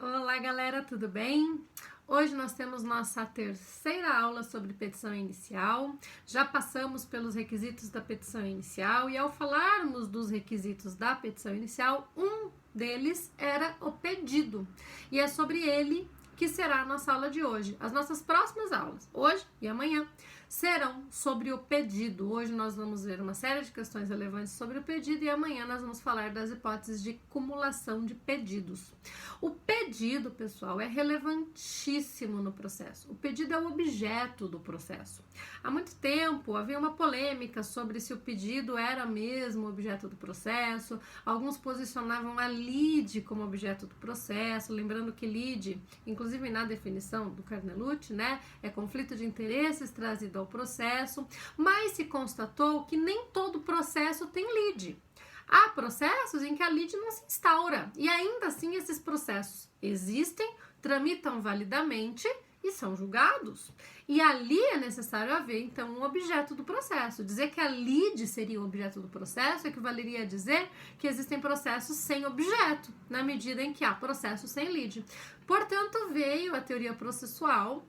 Olá, galera, tudo bem? Hoje nós temos nossa terceira aula sobre petição inicial. Já passamos pelos requisitos da petição inicial e ao falarmos dos requisitos da petição inicial, um deles era o pedido. E é sobre ele que será a nossa aula de hoje. As nossas próximas aulas, hoje e amanhã, serão sobre o pedido. Hoje nós vamos ver uma série de questões relevantes sobre o pedido e amanhã nós vamos falar das hipóteses de cumulação de pedidos. O pedido, pessoal, é relevantíssimo no processo. O pedido é o objeto do processo. Há muito tempo havia uma polêmica sobre se o pedido era mesmo objeto do processo. Alguns posicionavam a lide como objeto do processo, lembrando que lide, inclusive na definição do Carnelucci, né, é conflito de interesses trazido ao processo, mas se constatou que nem todo processo tem lide. Há processos em que a lide não se instaura e ainda assim esses processos existem, tramitam validamente e são julgados. E ali é necessário haver, então, um objeto do processo. Dizer que a lide seria o objeto do processo equivaleria a dizer que existem processos sem objeto, na medida em que há processos sem lide. Portanto, veio a teoria processual.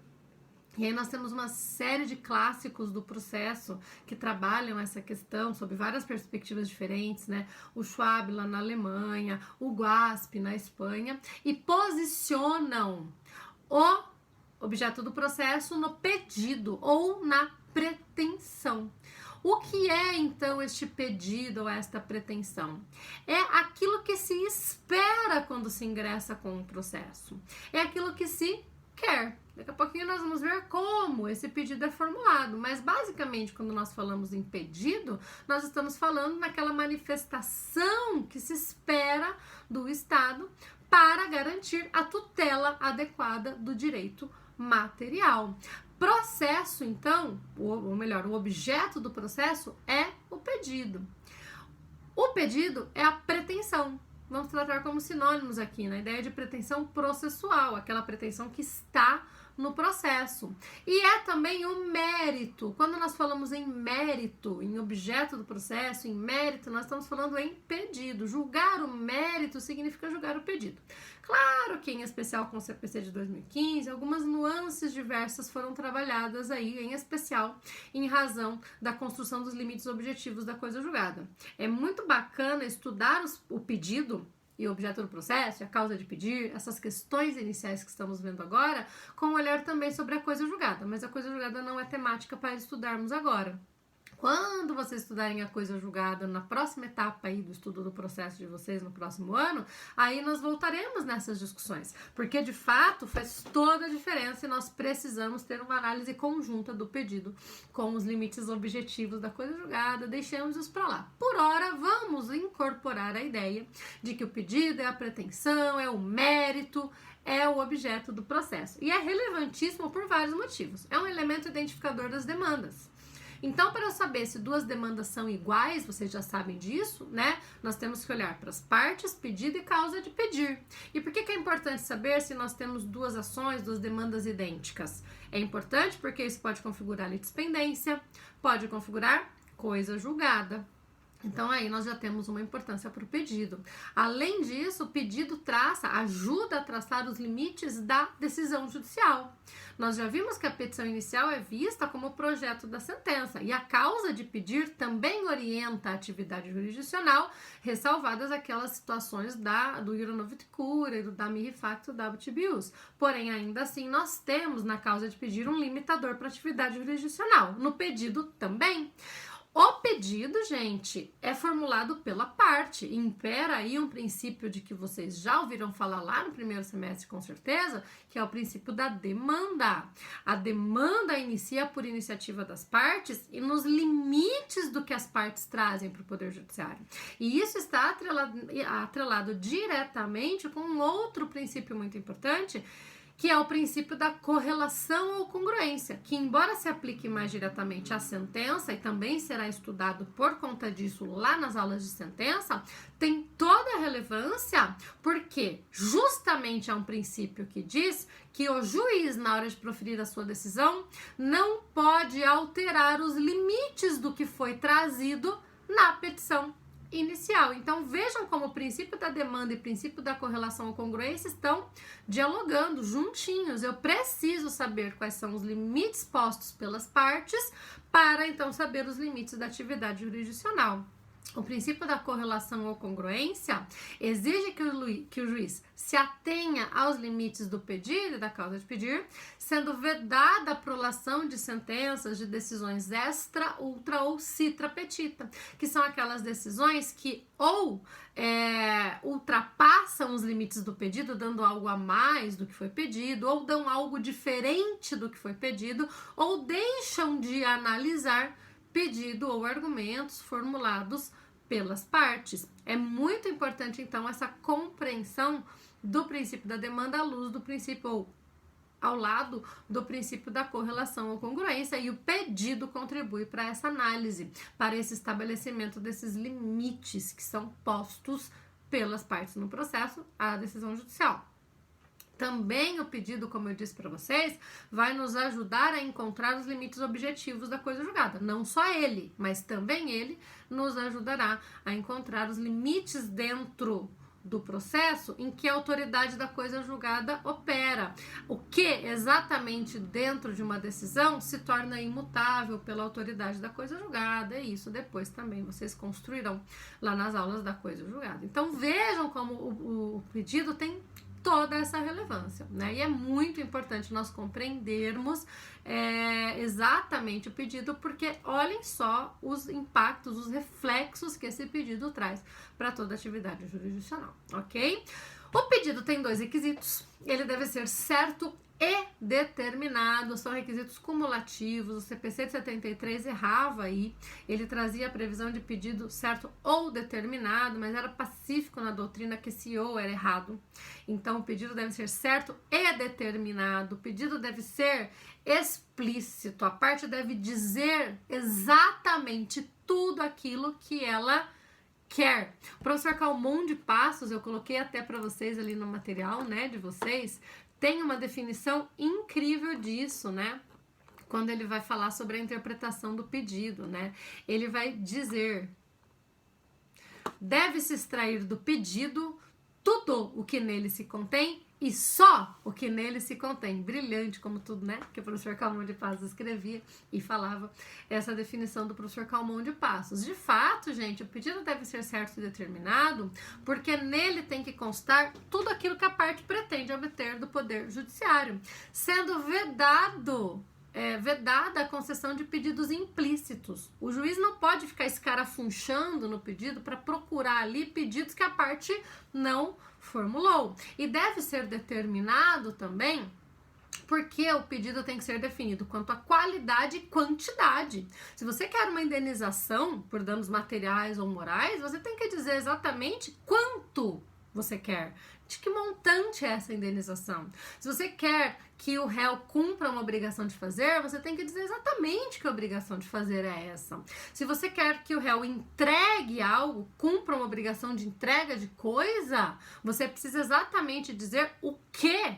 E aí nós temos uma série de clássicos do processo que trabalham essa questão sob várias perspectivas diferentes, né? O Schwab lá na Alemanha, o Guasp na Espanha, e posicionam o objeto do processo no pedido ou na pretensão. O que é, então, este pedido ou esta pretensão? É aquilo que se espera quando se ingressa com o processo. É aquilo que se quer. Daqui a pouquinho nós vamos ver como esse pedido é formulado, mas basicamente quando nós falamos em pedido, nós estamos falando naquela manifestação que se espera do Estado para garantir a tutela adequada do direito material. Processo, então, ou melhor, o objeto do processo é o pedido. O pedido é a pretensão. Vamos tratar como sinônimos aqui, na ideia de pretensão processual, aquela pretensão que está no processo. E é também o mérito. Quando nós falamos em mérito, em objeto do processo, em mérito, nós estamos falando em pedido. Julgar o mérito significa julgar o pedido. Claro que, em especial com o CPC de 2015, algumas nuances diversas foram trabalhadas aí, em especial em razão da construção dos limites objetivos da coisa julgada. É muito bacana estudar o pedido e o objeto do processo, a causa de pedir, essas questões iniciais que estamos vendo agora, com um olhar também sobre a coisa julgada, mas a coisa julgada não é temática para estudarmos agora. Quando vocês estudarem a coisa julgada na próxima etapa aí do estudo do processo de vocês no próximo ano, aí nós voltaremos nessas discussões, porque de fato faz toda a diferença e nós precisamos ter uma análise conjunta do pedido com os limites objetivos da coisa julgada, deixemos-os para lá. Por hora, vamos incorporar a ideia de que o pedido é a pretensão, é o mérito, é o objeto do processo. E é relevantíssimo por vários motivos. É um elemento identificador das demandas. Então, para eu saber se duas demandas são iguais, vocês já sabem disso, né? Nós temos que olhar para as partes, pedido e causa de pedir. E por que é importante saber se nós temos duas ações, duas demandas idênticas? É importante porque isso pode configurar litispendência, pode configurar coisa julgada. Então, aí nós já temos uma importância para o pedido. Além disso, o pedido ajuda a traçar os limites da decisão judicial. Nós já vimos que a petição inicial é vista como o projeto da sentença e a causa de pedir também orienta a atividade jurisdicional, ressalvadas aquelas situações do iura novit cura e do da mihi facto dabit bius. Porém, ainda assim, nós temos na causa de pedir um limitador para a atividade jurisdicional. No pedido também. O pedido, gente, é formulado pela parte. Impera aí um princípio de que vocês já ouviram falar lá no primeiro semestre, com certeza, que é o princípio da demanda. A demanda inicia por iniciativa das partes e nos limites do que as partes trazem para o Poder Judiciário. E isso está atrelado diretamente com um outro princípio muito importante, que é o princípio da correlação ou congruência, que embora se aplique mais diretamente à sentença e também será estudado por conta disso lá nas aulas de sentença, tem toda a relevância porque justamente é um princípio que diz que o juiz, na hora de proferir a sua decisão, não pode alterar os limites do que foi trazido na petição inicial. Então, vejam como o princípio da demanda e o princípio da correlação ou congruência estão dialogando juntinhos. Eu preciso saber quais são os limites postos pelas partes para, então, saber os limites da atividade jurisdicional. O princípio da correlação ou congruência exige que o juiz se atenha aos limites do pedir e da causa de pedir, sendo vedada a prolação de sentenças de decisões extra, ultra ou citra petita, que são aquelas decisões que ou ultrapassam os limites do pedido, dando algo a mais do que foi pedido, ou dão algo diferente do que foi pedido, ou deixam de analisar pedido ou argumentos formulados pelas partes. É muito importante, então, essa compreensão do princípio da demanda à luz do princípio, ou ao lado do princípio da correlação ou congruência, e o pedido contribui para essa análise, para esse estabelecimento desses limites que são postos pelas partes no processo à decisão judicial. Também o pedido, como eu disse para vocês, vai nos ajudar a encontrar os limites objetivos da coisa julgada. Não só ele, mas também ele nos ajudará a encontrar os limites dentro do processo em que a autoridade da coisa julgada opera. O que exatamente dentro de uma decisão se torna imutável pela autoridade da coisa julgada, e isso depois também vocês construirão lá nas aulas da coisa julgada. Então vejam como o pedido tem toda essa relevância, né? E é muito importante nós compreendermos exatamente o pedido, porque olhem só os impactos, os reflexos que esse pedido traz para toda a atividade jurisdicional, ok? O pedido tem 2 requisitos, ele deve ser certo e determinado, são requisitos cumulativos. O CPC de 73 errava aí, ele trazia a previsão de pedido certo ou determinado, mas era pacífico na doutrina que esse ou era errado. Então o pedido deve ser certo e determinado, o pedido deve ser explícito, a parte deve dizer exatamente tudo aquilo que ela quer. O professor Calmon de Passos, eu coloquei até para vocês ali no material, né, de vocês, tem uma definição incrível disso, né? Quando ele vai falar sobre a interpretação do pedido, né? Ele vai dizer: deve-se extrair do pedido tudo o que nele se contém e só o que nele se contém. Brilhante como tudo, né? Que o professor Calmon de Passos escrevia e falava essa definição do professor Calmon de Passos. De fato, gente, o pedido deve ser certo e determinado, porque nele tem que constar tudo aquilo que a parte pretende obter do poder judiciário, sendo vedada a concessão de pedidos implícitos. O juiz não pode ficar escarafunchando no pedido para procurar ali pedidos que a parte não formulou. E deve ser determinado também, porque o pedido tem que ser definido quanto a qualidade e quantidade. Se você quer uma indenização por danos materiais ou morais, você tem que dizer exatamente quanto você quer, de que montante é essa indenização. Se você quer que o réu cumpra uma obrigação de fazer, você tem que dizer exatamente que obrigação de fazer é essa. Se você quer que o réu entregue algo, cumpra uma obrigação de entrega de coisa, você precisa exatamente dizer o que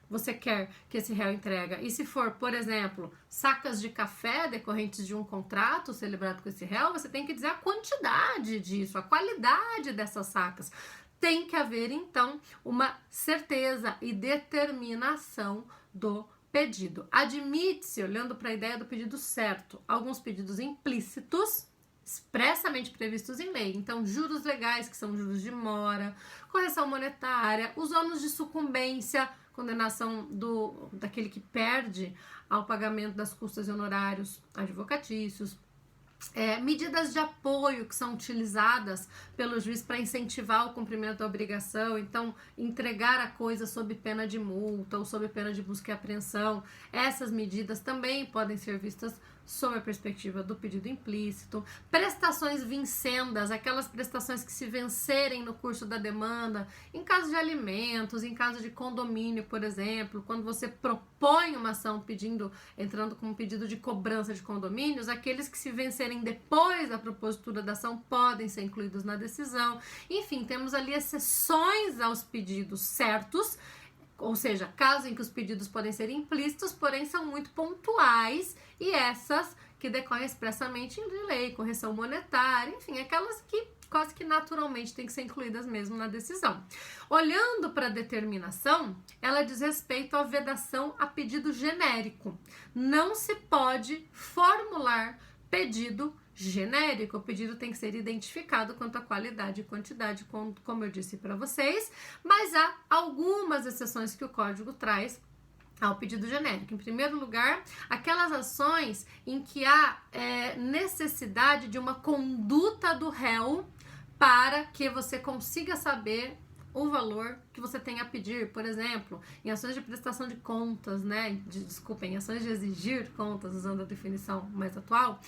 você quer que esse réu entrega. E se for, por exemplo, sacas de café decorrentes de um contrato celebrado com esse réu, você tem que dizer a quantidade disso, a qualidade dessas sacas. Tem que haver, então, uma certeza e determinação do pedido. Admite-se, olhando para a ideia do pedido certo, alguns pedidos implícitos, expressamente previstos em lei. Então, juros legais, que são juros de mora, correção monetária, os ônus de sucumbência, condenação daquele que perde ao pagamento das custas e honorários advocatícios, medidas de apoio que são utilizadas pelo juiz para incentivar o cumprimento da obrigação, então entregar a coisa sob pena de multa ou sob pena de busca e apreensão, essas medidas também podem ser vistas sob a perspectiva do pedido implícito. Prestações vincendas, aquelas prestações que se vencerem no curso da demanda, em caso de alimentos, em caso de condomínio, por exemplo, quando você propõe uma ação entrando com um pedido de cobrança de condomínios, aqueles que se vencerem depois da propositura da ação podem ser incluídos na decisão. Enfim, temos ali exceções aos pedidos certos, ou seja, casos em que os pedidos podem ser implícitos, porém são muito pontuais, e essas que decorrem expressamente em lei, correção monetária, enfim, aquelas que quase que naturalmente têm que ser incluídas mesmo na decisão. Olhando para a determinação, ela diz respeito à vedação a pedido genérico. Não se pode formular pedido genérico. O pedido tem que ser identificado quanto à qualidade e quantidade, como eu disse para vocês, mas há algumas exceções que o código traz ao pedido genérico. Em primeiro lugar, aquelas ações em que há necessidade de uma conduta do réu para que você consiga saber o valor que você tem a pedir. Por exemplo, em ações de prestação de contas, né? Em ações de exigir contas, usando a definição mais atual,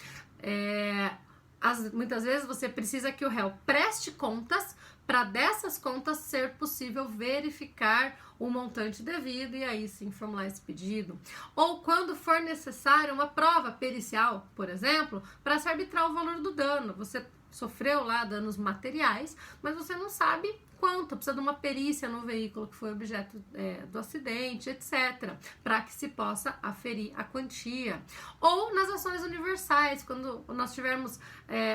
muitas vezes você precisa que o réu preste contas para dessas contas ser possível verificar o montante devido e aí sim formular esse pedido. Ou quando for necessária uma prova pericial, por exemplo, para se arbitrar o valor do dano. Você sofreu lá danos materiais, mas você não sabe quanto, precisa de uma perícia no veículo que foi objeto do acidente, etc., para que se possa aferir a quantia. Ou nas ações universais, quando nós tivermos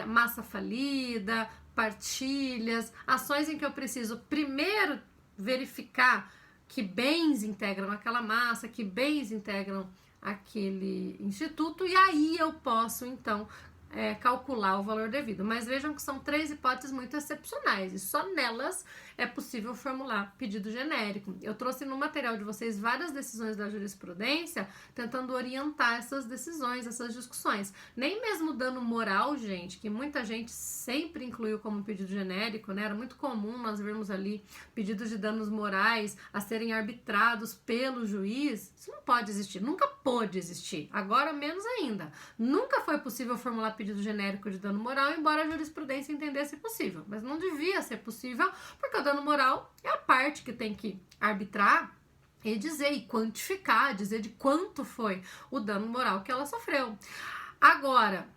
massa falida, partilhas, ações em que eu preciso primeiro verificar que bens integram aquela massa, que bens integram aquele instituto, e aí eu posso, então, calcular o valor devido. Mas vejam que são 3 hipóteses muito excepcionais e só nelas é possível formular pedido genérico. Eu trouxe no material de vocês várias decisões da jurisprudência tentando orientar essas decisões, essas discussões. Nem mesmo dano moral, gente, que muita gente sempre incluiu como pedido genérico, né? Era muito comum nós vermos ali pedidos de danos morais a serem arbitrados pelo juiz. Isso não pode existir, nunca pôde existir. Agora menos ainda. Nunca foi possível formular pedido genérico de dano moral, embora a jurisprudência entendesse possível. Mas não devia ser possível, porque o dano moral é a parte que tem que arbitrar e dizer, e quantificar, dizer de quanto foi o dano moral que ela sofreu. Agora,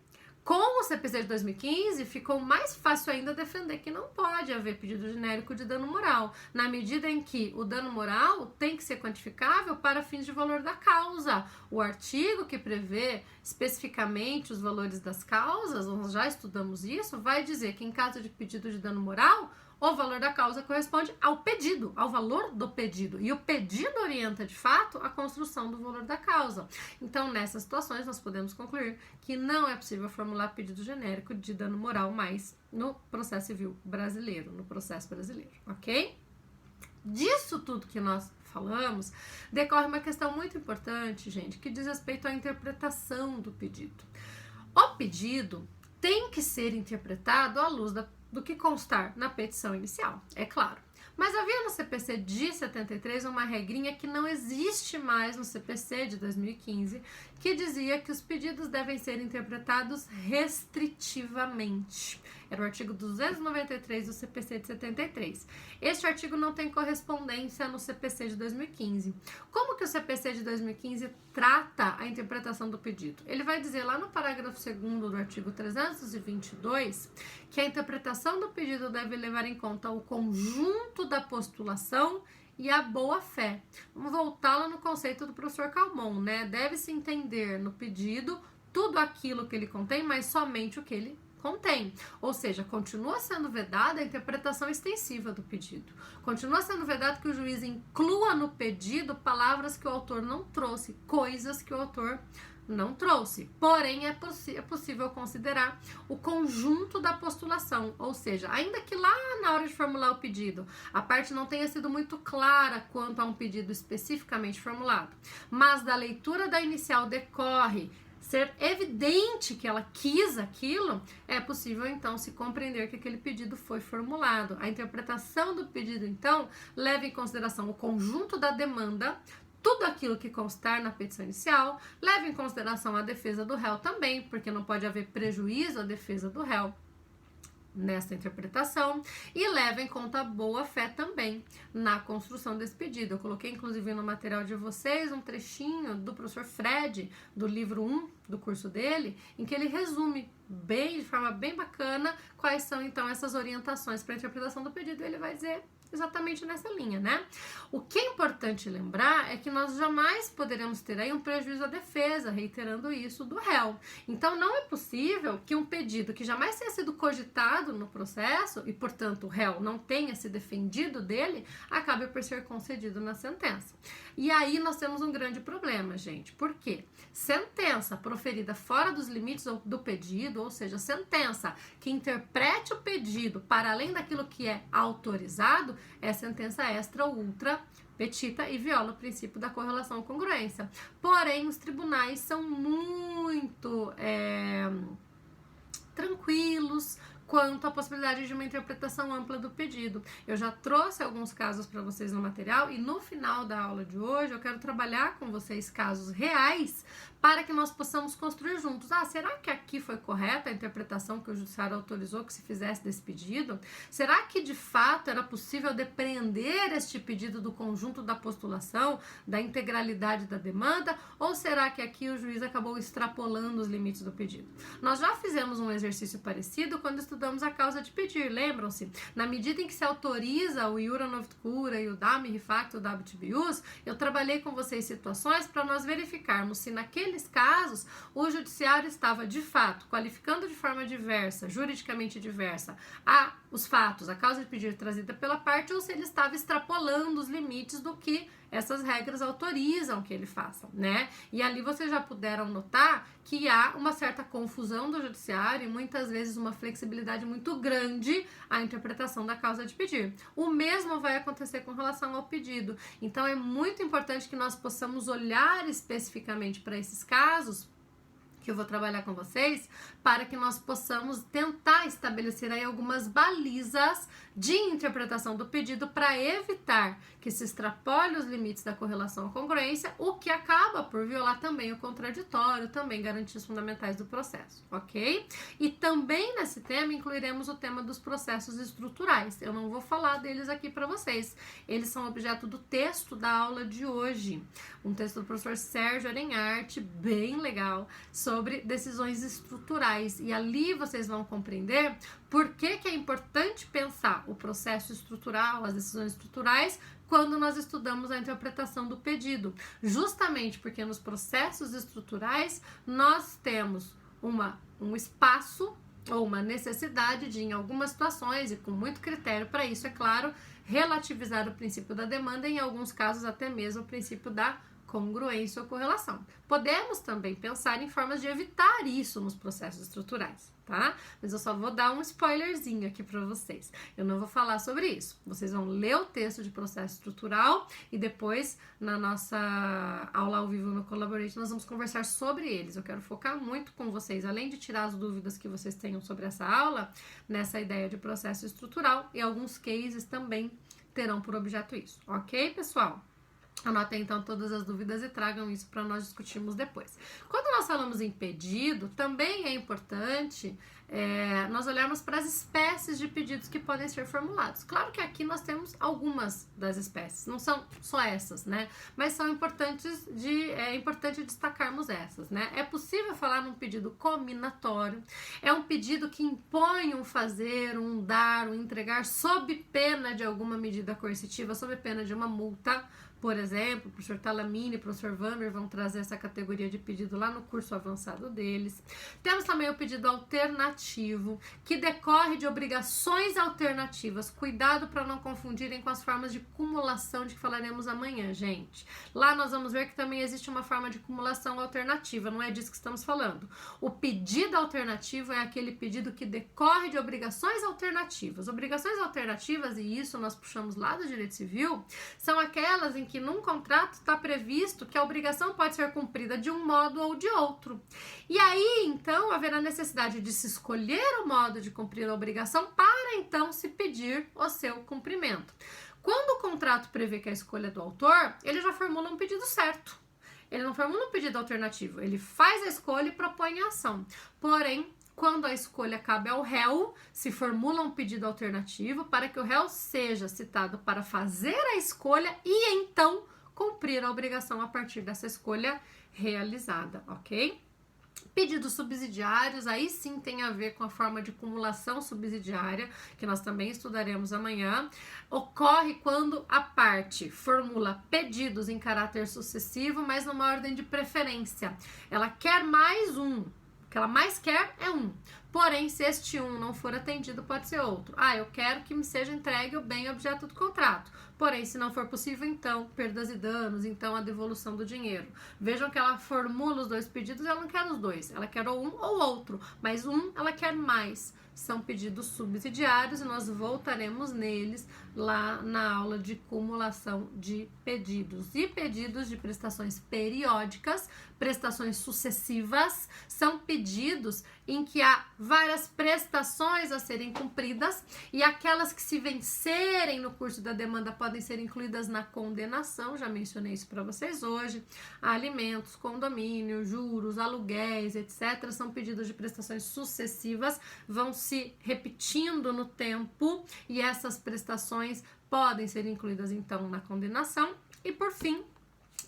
com o CPC de 2015, ficou mais fácil ainda defender que não pode haver pedido genérico de dano moral, na medida em que o dano moral tem que ser quantificável para fins de valor da causa. O artigo que prevê especificamente os valores das causas, nós já estudamos isso, vai dizer que em caso de pedido de dano moral, o valor da causa corresponde ao pedido, ao valor do pedido. E o pedido orienta, de fato, a construção do valor da causa. Então, nessas situações, nós podemos concluir que não é possível formular pedido genérico de dano moral mais no processo civil brasileiro, no processo brasileiro, ok? Disso tudo que nós falamos, decorre uma questão muito importante, gente, que diz respeito à interpretação do pedido. O pedido tem que ser interpretado à luz do que constar na petição inicial, é claro. Mas havia no CPC de 73 uma regrinha que não existe mais no CPC de 2015, que dizia que os pedidos devem ser interpretados restritivamente. Era o artigo 293 do CPC de 73. Este artigo não tem correspondência no CPC de 2015. Como que o CPC de 2015 trata a interpretação do pedido? Ele vai dizer lá no parágrafo 2º do artigo 322 que a interpretação do pedido deve levar em conta o conjunto da postulação e a boa-fé. Vamos voltar lá no conceito do professor Calmon, né? Deve-se entender no pedido tudo aquilo que ele contém, mas somente o que ele contém. Ou seja, continua sendo vedada a interpretação extensiva do pedido. Continua sendo vedado que o juiz inclua no pedido palavras que o autor não trouxe, coisas que o autor não trouxe. Porém, é possível considerar o conjunto da postulação, ou seja, ainda que lá na hora de formular o pedido, a parte não tenha sido muito clara quanto a um pedido especificamente formulado, mas da leitura da inicial decorre ser evidente que ela quis aquilo, é possível então se compreender que aquele pedido foi formulado. A interpretação do pedido, então, leva em consideração o conjunto da demanda, tudo aquilo que constar na petição inicial, leva em consideração a defesa do réu também, porque não pode haver prejuízo à defesa do réu nessa interpretação, e leva em conta a boa-fé também na construção desse pedido. Eu coloquei, inclusive, no material de vocês um trechinho do professor Fred, do livro 1 do curso dele, em que ele resume de forma bem bacana quais são, então, essas orientações para a interpretação do pedido. Ele vai dizer exatamente nessa linha, né? O que é importante lembrar é que nós jamais poderemos ter aí um prejuízo à defesa, reiterando isso, do réu. Então, não é possível que um pedido que jamais tenha sido cogitado no processo e, portanto, o réu não tenha se defendido dele, acabe por ser concedido na sentença. E aí nós temos um grande problema, gente. Por quê? Sentença proferida fora dos limites do pedido, ou seja, sentença que interprete o pedido para além daquilo que é autorizado, é sentença extra ou ultra petita e viola o princípio da correlação congruência. Porém, os tribunais são muito tranquilos quanto à possibilidade de uma interpretação ampla do pedido. Eu já trouxe alguns casos para vocês no material e no final da aula de hoje eu quero trabalhar com vocês casos reais para que nós possamos construir juntos. Será que aqui foi correta a interpretação que o judiciário autorizou que se fizesse desse pedido? Será que de fato era possível depreender este pedido do conjunto da postulação, da integralidade da demanda? Ou será que aqui o juiz acabou extrapolando os limites do pedido? Nós já fizemos um exercício parecido quando estudamos a causa de pedir, lembram-se? Na medida em que se autoriza o iura novtkura e o dami refacto da habeas, eu trabalhei com vocês situações para nós verificarmos se naqueles casos o judiciário estava de fato qualificando de forma diversa, juridicamente diversa, os fatos, a causa de pedir trazida pela parte, ou se ele estava extrapolando os limites do que essas regras autorizam que ele faça, né? E ali vocês já puderam notar que há uma certa confusão do judiciário e muitas vezes uma flexibilidade muito grande à interpretação da causa de pedir. O mesmo vai acontecer com relação ao pedido. Então é muito importante que nós possamos olhar especificamente para esses casos que eu vou trabalhar com vocês, para que nós possamos tentar estabelecer aí algumas balizas de interpretação do pedido para evitar que se extrapole os limites da correlação à congruência, o que acaba por violar também o contraditório, também garantias fundamentais do processo, ok? E também nesse tema incluiremos o tema dos processos estruturais. Eu não vou falar deles aqui para vocês. Eles são objeto do texto da aula de hoje. Um texto do professor Sérgio Arenhart, bem legal, sobre decisões estruturais. E ali vocês vão compreender por que é importante pensar o processo estrutural, as decisões estruturais, quando nós estudamos a interpretação do pedido. Justamente porque nos processos estruturais nós temos um espaço ou uma necessidade de, em algumas situações, e com muito critério para isso, é claro, relativizar o princípio da demanda, em alguns casos até mesmo o princípio da congruência ou correlação. Podemos também pensar em formas de evitar isso nos processos estruturais, tá? Mas eu só vou dar um spoilerzinho aqui para vocês. Eu não vou falar sobre isso. Vocês vão ler o texto de processo estrutural e depois, na nossa aula ao vivo no Collaborate, nós vamos conversar sobre eles. Eu quero focar muito com vocês, além de tirar as dúvidas que vocês tenham sobre essa aula, nessa ideia de processo estrutural, e alguns cases também terão por objeto isso, ok, pessoal? Anotem então todas as dúvidas e tragam isso para nós discutirmos depois. Quando nós falamos em pedido, também é importante nós olharmos para as espécies de pedidos que podem ser formulados. Claro que aqui nós temos algumas das espécies, não são só essas, né? Mas são importantes é importante destacarmos essas, né? É possível falar num pedido cominatório, é um pedido que impõe um fazer, um dar, um entregar, sob pena de alguma medida coercitiva, sob pena de uma multa. Por exemplo, o professor Talamini e o professor Vanner vão trazer essa categoria de pedido lá no curso avançado deles. Temos também o pedido alternativo, que decorre de obrigações alternativas. Cuidado para não confundirem com as formas de cumulação de que falaremos amanhã, gente. Lá nós vamos ver que também existe uma forma de cumulação alternativa, não é disso que estamos falando. O pedido alternativo é aquele pedido que decorre de obrigações alternativas. Obrigações alternativas, e isso nós puxamos lá do direito civil, são aquelas em que num contrato está previsto que a obrigação pode ser cumprida de um modo ou de outro. E aí, então, haverá necessidade de se escolher o modo de cumprir a obrigação para, então, se pedir o seu cumprimento. Quando o contrato prevê que a escolha é do autor, ele já formula um pedido certo. Ele não formula um pedido alternativo. Ele faz a escolha e propõe a ação. Porém, quando a escolha cabe ao réu, se formula um pedido alternativo para que o réu seja citado para fazer a escolha e então cumprir a obrigação a partir dessa escolha realizada, ok? Pedidos subsidiários, aí sim tem a ver com a forma de cumulação subsidiária, que nós também estudaremos amanhã. Ocorre quando a parte formula pedidos em caráter sucessivo, mas numa ordem de preferência. Ela quer mais um. O que ela mais quer é um. Porém, se este um não for atendido, pode ser outro. Eu quero que me seja entregue o bem objeto do contrato. Porém, se não for possível, então, perdas e danos, então a devolução do dinheiro. Vejam que ela formula os dois pedidos, ela não quer os dois. Ela quer ou um ou outro, mas um ela quer mais. São pedidos subsidiários e nós voltaremos neles lá na aula de cumulação de pedidos. E pedidos de prestações periódicas, prestações sucessivas, são pedidos em que há várias prestações a serem cumpridas e aquelas que se vencerem no curso da demanda podem ser incluídas na condenação, já mencionei isso para vocês hoje. Alimentos, condomínio, juros, aluguéis, etc. são pedidos de prestações sucessivas, vão se repetindo no tempo e essas prestações podem ser incluídas então na condenação. E por fim,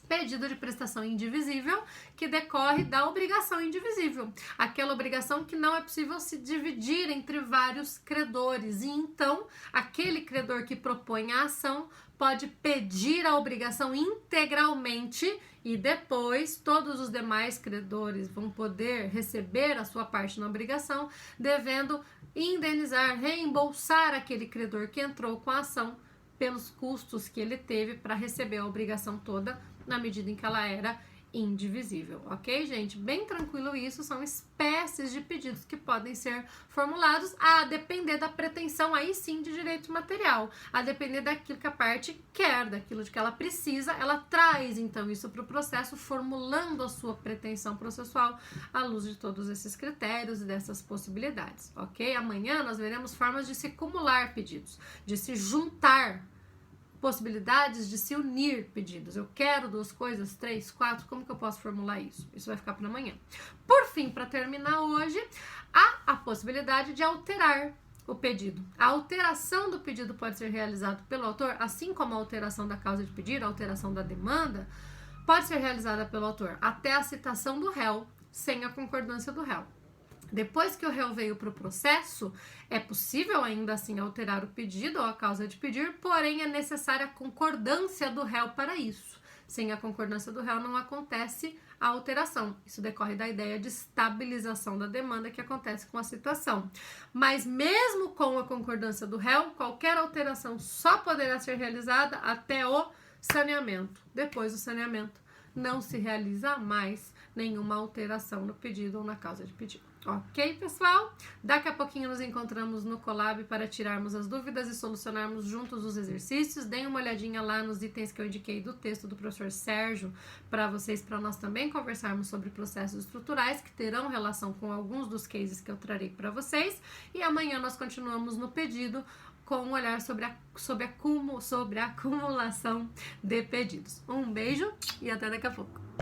pedido de prestação indivisível, que decorre da obrigação indivisível, aquela obrigação que não é possível se dividir entre vários credores, e então aquele credor que propõe a ação pode pedir a obrigação integralmente e depois todos os demais credores vão poder receber a sua parte na obrigação, devendo indenizar, reembolsar aquele credor que entrou com a ação pelos custos que ele teve para receber a obrigação toda na medida em que ela era indivisível, ok, gente? Bem tranquilo isso, são espécies de pedidos que podem ser formulados a depender da pretensão, aí sim, de direito material, a depender daquilo que a parte quer, daquilo de que ela precisa, ela traz, então, isso para o processo, formulando a sua pretensão processual à luz de todos esses critérios e dessas possibilidades, ok? Amanhã nós veremos formas de se cumular pedidos, de se juntar possibilidades de se unir pedidos. Eu quero 2 coisas, 3, 4, como que eu posso formular isso? Isso vai ficar para amanhã. Por fim, para terminar hoje, há a possibilidade de alterar o pedido. A alteração do pedido pode ser realizada pelo autor, assim como a alteração da causa de pedir, a alteração da demanda, pode ser realizada pelo autor até a citação do réu, sem a concordância do réu. Depois que o réu veio para o processo, é possível ainda assim alterar o pedido ou a causa de pedir, porém é necessária a concordância do réu para isso. Sem a concordância do réu não acontece a alteração. Isso decorre da ideia de estabilização da demanda que acontece com a citação. Mas mesmo com a concordância do réu, qualquer alteração só poderá ser realizada até o saneamento. Depois do saneamento, não se realiza mais nenhuma alteração no pedido ou na causa de pedido. Ok, pessoal? Daqui a pouquinho nos encontramos no Colab para tirarmos as dúvidas e solucionarmos juntos os exercícios. Deem uma olhadinha lá nos itens que eu indiquei do texto do professor Sérgio para vocês, para nós também conversarmos sobre processos estruturais que terão relação com alguns dos cases que eu trarei para vocês. E amanhã nós continuamos no pedido com um olhar sobre a acumulação de pedidos. Um beijo e até daqui a pouco.